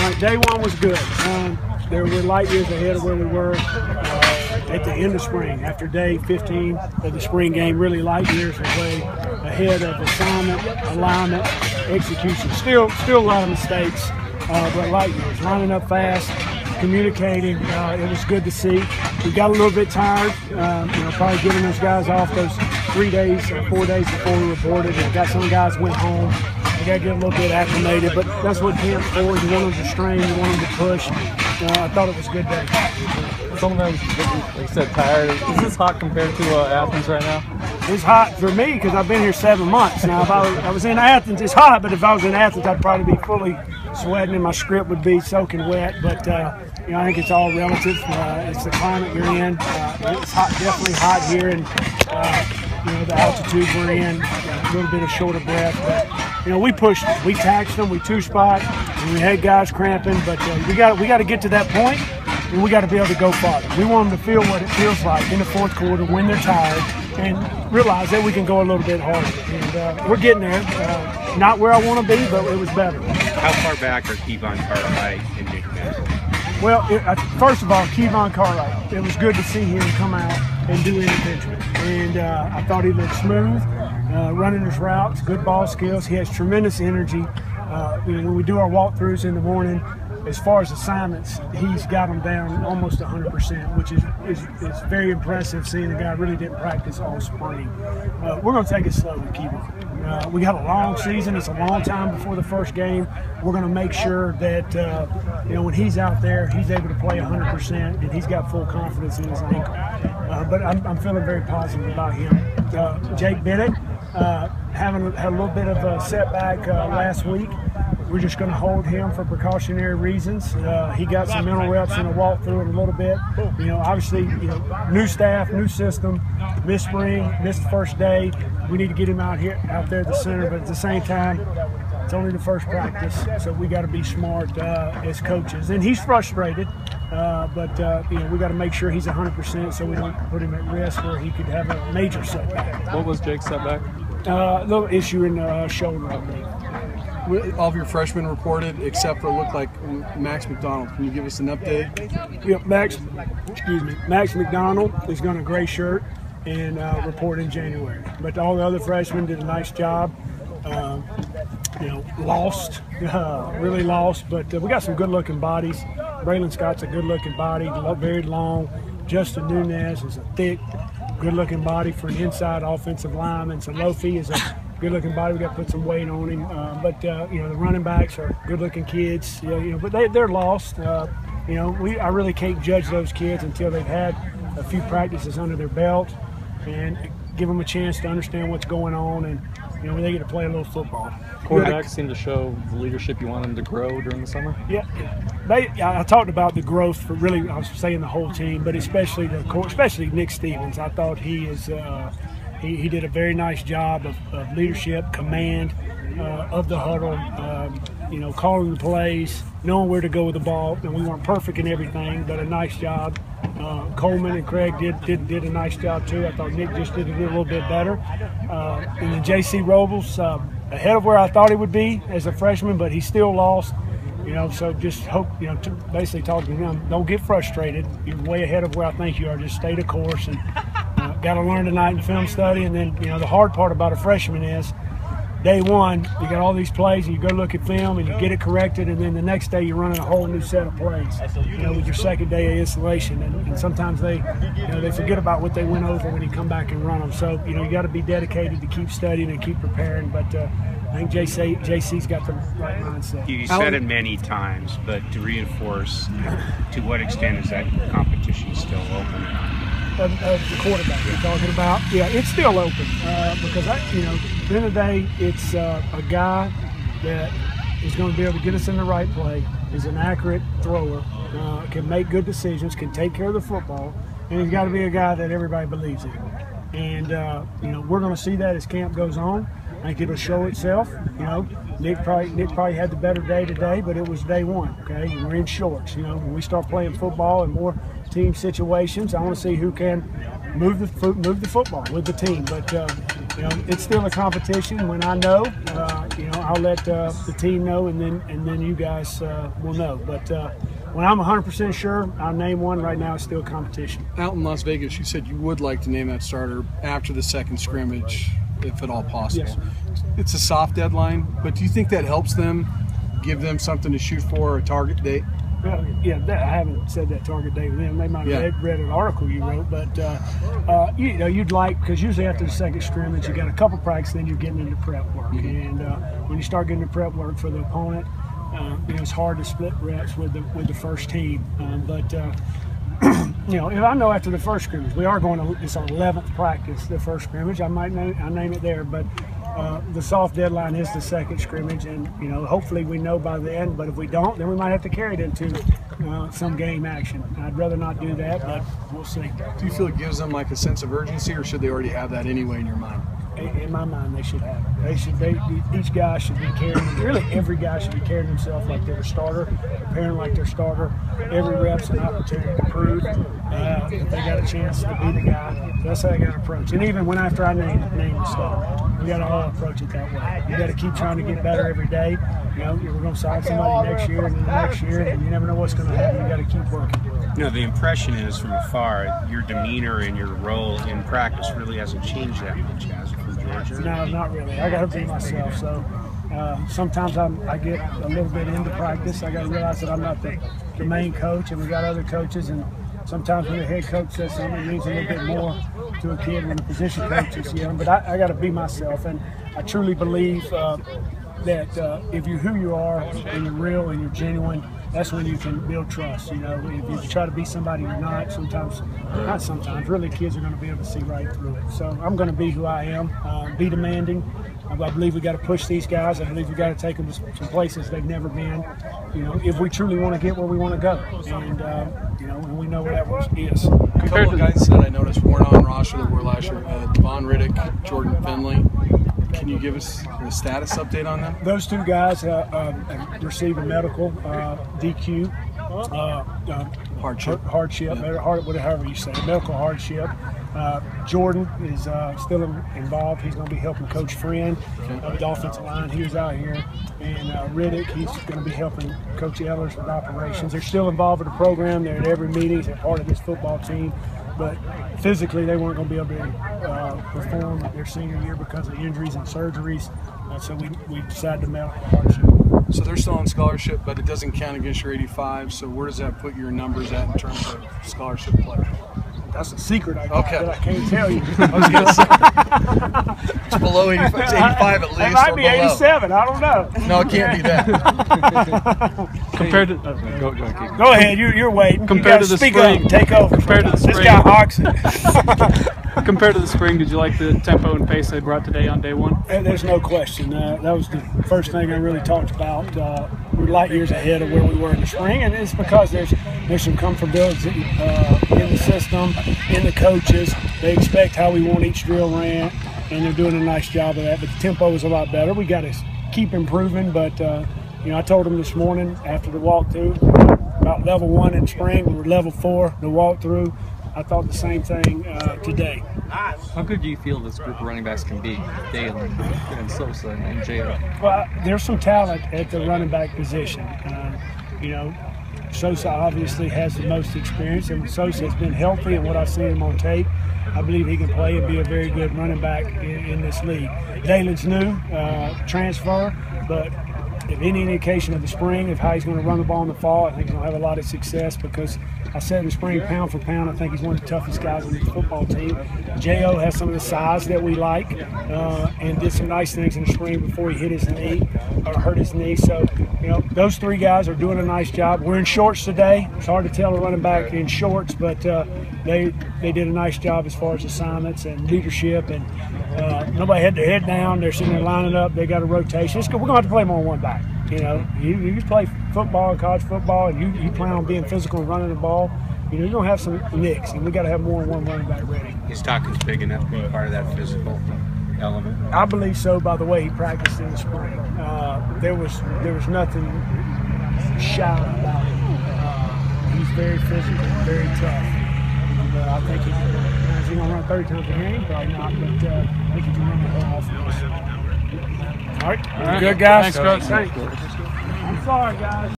right, day one was good. There were light years ahead of where we were at the end of spring. After day 15 of the spring game, really light years away ahead of assignment, alignment, execution. Still a lot of mistakes, but light years. Lining up fast, communicating. It was good to see. We got a little bit tired, probably giving those guys off those 3 days or 4 days before we reported. We got some guys went home. We got to get a little bit acclimated, but that's what camp's for. You want them to strain, you want them to push. I thought it was a good day. Sometimes, like you said, tired. Is this hot compared to Athens right now? It's hot for me because I've been here 7 months. Now, if I was in Athens, it's hot, but if I was in Athens, I'd probably be fully sweating and my script would be soaking wet. But, I think it's all relative. It's the climate you're in. It's hot, definitely hot here, and, the altitude we're in, a little bit of short of breath. But, we pushed them. We taxed them. We two-spot, and we had guys cramping. But we got to get to that point, and we got to be able to go farther. We want them to feel what it feels like in the fourth quarter when they're tired, and realize that we can go a little bit harder. And we're getting there. Not where I want to be, but it was better. How far back are Kevon Cartwright and Nick Mason? Well, first of all, Kevon Cartwright, it was good to see him come out and do individual. And I thought he looked smooth, running his routes, good ball skills. He has tremendous energy. When we do our walkthroughs in the morning, as far as assignments, he's got them down almost 100%, which is very impressive, seeing a guy really didn't practice all spring. We're going to take it slow with Kevon. We got a long season. It's a long time before the first game. We're going to make sure that, when he's out there, he's able to play 100%, and he's got full confidence in his ankle. But I'm feeling very positive about him. Jake Bennett had a little bit of a setback last week. We're just going to hold him for precautionary reasons. He got some mental reps in a walkthrough in a little bit. Obviously, new staff, new system, missed spring, missed the first day. We need to get him out there at the center, but at the same time, it's only the first practice, so we got to be smart as coaches. And he's frustrated, but we got to make sure he's 100% so we don't put him at risk where he could have a major setback. What was Jake's setback? A little issue in the shoulder, I believe. All of your freshmen reported, except for it looked like Max McDonald. Can you give us an update? Yep, Max McDonald is going to gray shirt and report in January. But all the other freshmen did a nice job. Lost, really lost, but we got some good-looking bodies. Braylon Scott's a good-looking body, very long. Justin Nunez is a thick, good-looking body for an inside offensive lineman. So Lofi is a good-looking body. We got to put some weight on him. But the running backs are good-looking kids. But they're lost. I really can't judge those kids until they've had a few practices under their belt and give them a chance to understand what's going on, and they get to play a little football. Quarterbacks seem to show the leadership you want them to grow during the summer. Yeah, I talked about the growth for really, I was saying the whole team, but especially Nick Stevens. I thought he did a very nice job of leadership, command of the huddle. Calling the plays, knowing where to go with the ball. And we weren't perfect in everything, but a nice job. Coleman and Craig did a nice job too. I thought Nick just did a little bit better. And then J.C. Robles, ahead of where I thought he would be as a freshman, but he still lost. So just hope, basically talking to him, don't get frustrated. You're way ahead of where I think you are. Just stay the course and got to learn tonight in film study. And then, the hard part about a freshman is day one, you got all these plays, and you go look at film and you get it corrected, and then the next day you're running a whole new set of plays, with your second day of installation. And sometimes they forget about what they went over when you come back and run them. So, you got to be dedicated to keep studying and keep preparing. But I think JC's got the right mindset. You said it many times, but to reinforce, to what extent is that competition still open? Of the quarterback you're talking about, yeah, it's still open because at the end of the day, it's a guy that is going to be able to get us in the right play, is an accurate thrower, can make good decisions, can take care of the football, and he's got to be a guy that everybody believes in. And we're going to see that as camp goes on. I think it'll show itself. Nick probably had the better day today, but it was day one. Okay, we're in shorts. When we start playing football and more team situations, I want to see who can move the football with the team. But it's still a competition. When I know, I'll let the team know, and then you guys will know. But when I'm 100% sure, I'll name one. Right now, it's still a competition. Out in Las Vegas, you said you would like to name that starter after the second scrimmage, if at all possible. Yes. It's a soft deadline, but do you think that helps them, give them something to shoot for, a target date? Yeah, I haven't said that target date with them. They might have read an article you wrote, but you'd like, because usually after the second scrimmage, you got a couple practices, then you're getting into prep work, and when you start getting into prep work for the opponent, it's hard to split reps with the first team. But if I know after the first scrimmage, we are going to, it's our 11th practice, the first scrimmage, I name it there, but. The soft deadline is the second scrimmage, and hopefully we know by then. But if we don't, then we might have to carry it into some game action. I'd rather not do that, but we'll see. Do you feel it gives them like a sense of urgency, or should they already have that anyway in your mind? In my mind, they should have it. Each guy should be carrying. Really, every guy should be carrying himself like they're a starter, preparing like they're a starter. Every rep's an opportunity to prove that they got a chance to be the guy. So that's how I got to approach. And even when after I name the starter, we got to all approach it that way. You got to keep trying to get better every day. We're going to sign somebody next year, and then the next year, and you never know what's going to happen. You got to keep working. The impression is from afar, your demeanor and your role in practice really hasn't changed that much, has it, from Georgia? No, not really. I got to be myself. So sometimes I get a little bit into practice. I got to realize that I'm not the main coach, and we got other coaches. And sometimes when the head coach says something, it means a little bit more to a kid when the position coach is yelling. But I got to be myself, and I truly believe that if you're who you are and you're real and you're genuine, that's when you can build trust. If you try to be somebody you're not, really kids are going to be able to see right through it. So I'm going to be who I am, be demanding. I believe we got to push these guys. I believe we got to take them to some places they've never been. If we truly want to get where we want to go, and we know where that is. A couple of guys that I noticed weren't on roster that were last year: Devon Riddick, Jordan Finley. Can you give us a status update on them? Those two guys have received a medical DQ, hardship, yeah. However you say it, medical hardship. Jordan is still involved. He's going to be helping Coach Friend of the offensive line. He was out here. And Riddick, he's going to be helping Coach Ellers with operations. They're still involved with the program. They're at every meeting. They're part of this football team. But physically, they weren't going to be able to perform their senior year because of injuries and surgeries. So we decided to medical hardship. So they're still on scholarship, but it doesn't count against your 85. So where does that put your numbers at in terms of scholarship play? That's a secret I got that I can't tell you. I was going to say, it's below 85, it's 85 at least. It might be 87. I don't know. No, it can't be that. Compared to go ahead. You're waiting. Compared to the spring, take over. Compared to the spring, this guy hawks it. Compared to the spring, did you like the tempo and pace they brought today on day one? There's no question. That was the first thing I really talked about. We're light years ahead of where we were in the spring, and it's because there's some comfortability in the system, in the coaches. They expect how we want each drill ran, and they're doing a nice job of that. But the tempo is a lot better. We got to keep improving. But I told them this morning after the walkthrough about level 1 in spring. We were level 4 the walkthrough. I thought the same thing today. How good do you feel this group of running backs can be, Dalen and Sosa and J.O.? Well, there's some talent at the running back position. Sosa obviously has the most experience, and when Sosa has been healthy and what I've seen him on tape, I believe he can play and be a very good running back in this league. Dalen's new, transfer, but if any indication of the spring of how he's going to run the ball in the fall, I think he's going to have a lot of success because I said in the spring, pound for pound, I think he's one of the toughest guys on the football team. J.O. has some of the size that we like and did some nice things in the spring before he hurt his knee. So, those three guys are doing a nice job. We're in shorts today. It's hard to tell a running back in shorts, but they did a nice job as far as assignments and leadership. And nobody had their head down. They're sitting there lining up. They got a rotation. We're going to have to play more than one back. You play football, college football, and you plan on being physical and running the ball. You're going to have some nicks, and we got to have more than one running back ready. His tackle's big enough to be part of that physical element. I believe so. By the way, he practiced in the spring. There was nothing shy about him. He's very physical, very tough. And, I think he he gonna run 30 times a game? Probably not, but I think he can run the whole offense. All right. All right. Good, guys. Thanks, Coach. Thanks. I'm sorry, guys.